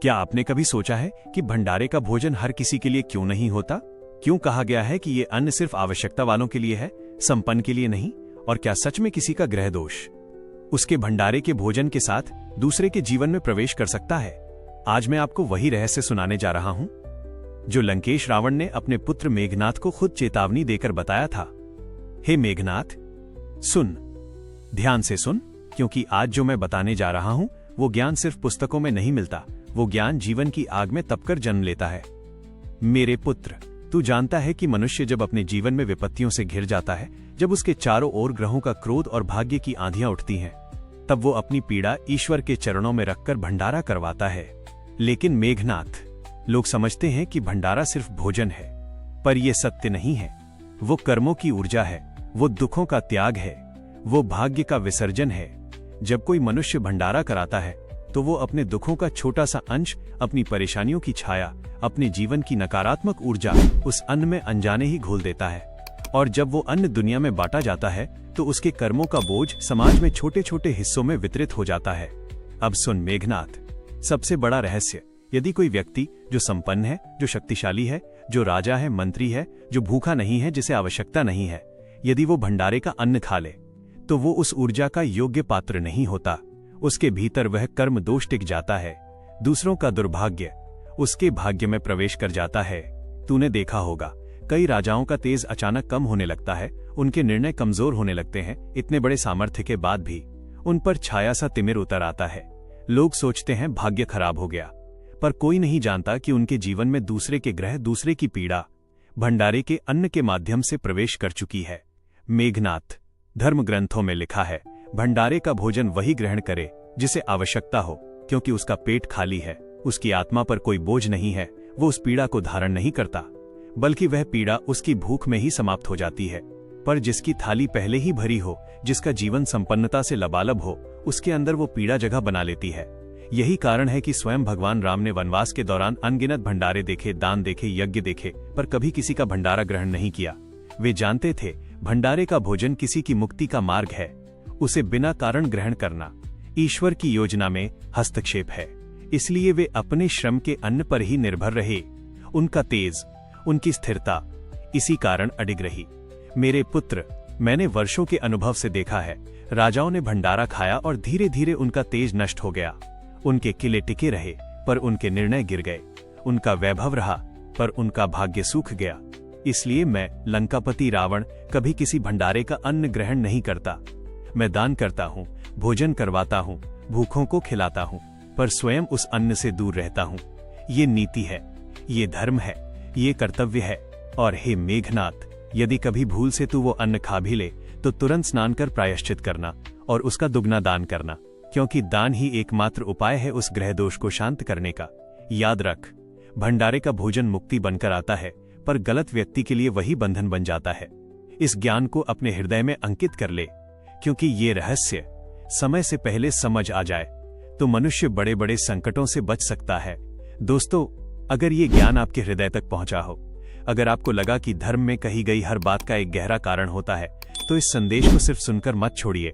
क्या आपने कभी सोचा है कि भंडारे का भोजन हर किसी के लिए क्यों नहीं होता? क्यों कहा गया है कि ये अन्न सिर्फ आवश्यकता वालों के लिए है, संपन्न के लिए नहीं? और क्या सच में किसी का ग्रह दोष उसके भंडारे के भोजन के साथ दूसरे के जीवन में प्रवेश कर सकता है? आज मैं आपको वही रहस्य सुनाने जा रहा हूं जो लंकेश रावण ने अपने पुत्र मेघनाथ को खुद चेतावनी देकर बताया था। हे मेघनाथ, सुन, ध्यान से सुन, क्योंकि आज जो मैं बताने जा रहा हूं वो ज्ञान सिर्फ पुस्तकों में नहीं मिलता, वो ज्ञान जीवन की आग में तपकर जन्म लेता है। मेरे पुत्र, तू जानता है कि मनुष्य जब अपने जीवन में विपत्तियों से घिर जाता है, जब उसके चारों ओर ग्रहों का क्रोध और भाग्य की आंधियां उठती हैं, तब वो अपनी पीड़ा ईश्वर के चरणों में रखकर भंडारा करवाता है। लेकिन मेघनाथ, लोग समझते हैं कि भंडारा सिर्फ भोजन है, पर यह सत्य नहीं है। वो कर्मों की ऊर्जा है, वो दुखों का त्याग है, वो भाग्य का विसर्जन है। जब कोई मनुष्य भंडारा कराता है तो वो अपने दुखों का छोटा सा अंश, अपनी परेशानियों की छाया, अपने जीवन की नकारात्मक ऊर्जा उस अन्न में अनजाने ही घोल देता है। और जब वो अन्न दुनिया में बांटा जाता है तो उसके कर्मों का बोझ समाज में छोटे छोटे हिस्सों में वितरित हो जाता है। अब सुन मेघनाथ, सबसे बड़ा रहस्य, यदि कोई व्यक्ति जो संपन्न है, जो शक्तिशाली है, जो राजा है, मंत्री है, जो भूखा नहीं है, जिसे आवश्यकता नहीं है, यदि वो भंडारे का अन्न खा ले तो वो उस ऊर्जा का योग्य पात्र नहीं होता। उसके भीतर वह कर्म दोष टिक जाता है, दूसरों का दुर्भाग्य उसके भाग्य में प्रवेश कर जाता है। तूने देखा होगा, कई राजाओं का तेज अचानक कम होने लगता है, उनके निर्णय कमजोर होने लगते हैं। इतने बड़े सामर्थ्य के बाद भी उन पर छाया सा तिमिर उतर आता है। लोग सोचते हैं भाग्य खराब हो गया, पर कोई नहीं जानता कि उनके जीवन में दूसरे के ग्रह, दूसरे की पीड़ा भंडारे के अन्न के माध्यम से प्रवेश कर चुकी है। मेघनाथ, धर्म ग्रंथों में लिखा है, भंडारे का भोजन वही ग्रहण करे जिसे आवश्यकता हो, क्योंकि उसका पेट खाली है, उसकी आत्मा पर कोई बोझ नहीं है, वो उस पीड़ा को धारण नहीं करता, बल्कि वह पीड़ा उसकी भूख में ही समाप्त हो जाती है। पर जिसकी थाली पहले ही भरी हो, जिसका जीवन संपन्नता से लबालब हो, उसके अंदर वो पीड़ा जगह बना लेती है। यही कारण है कि स्वयं भगवान राम ने वनवास के दौरान अनगिनत भंडारे देखे, दान देखे, यज्ञ देखे, पर कभी किसी का भंडारा ग्रहण नहीं किया। वे जानते थे भंडारे का भोजन किसी की मुक्ति का मार्ग है, उसे बिना कारण ग्रहण करना ईश्वर की योजना में हस्तक्षेप है। इसलिए वे अपने श्रम के अन्न पर ही निर्भर रहे। उनका तेज, उनकी स्थिरता इसी कारण अडिग रही। मेरे पुत्र, मैंने वर्षों के अनुभव से देखा है, राजाओं ने भंडारा खाया और धीरे धीरे उनका तेज नष्ट हो गया। उनके किले टिके रहे, पर उनके निर्णय गिर गए। उनका वैभव रहा, पर उनका भाग्य सूख गया। इसलिए मैं, लंकापति रावण, कभी किसी भंडारे का अन्न ग्रहण नहीं करता। मैं दान करता हूँ, भोजन करवाता हूँ, भूखों को खिलाता हूँ, पर स्वयं उस अन्न से दूर रहता हूँ। ये नीति है, ये धर्म है, ये कर्तव्य है। और हे मेघनाथ, यदि कभी भूल से तू वो अन्न खा भी ले तो तुरंत स्नान कर प्रायश्चित करना और उसका दुगना दान करना, क्योंकि दान ही एकमात्र उपाय है उस ग्रह दोष को शांत करने का। याद रख, भंडारे का भोजन मुक्ति बनकर आता है, पर गलत व्यक्ति के लिए वही बंधन बन जाता है। इस ज्ञान को अपने हृदय में अंकित कर ले, क्योंकि ये रहस्य समय से पहले समझ आ जाए तो मनुष्य बड़े बड़े संकटों से बच सकता है। दोस्तों, अगर ये ज्ञान आपके हृदय तक पहुंचा हो, अगर आपको लगा कि धर्म में कही गई हर बात का एक गहरा कारण होता है, तो इस संदेश को सिर्फ सुनकर मत छोड़िए,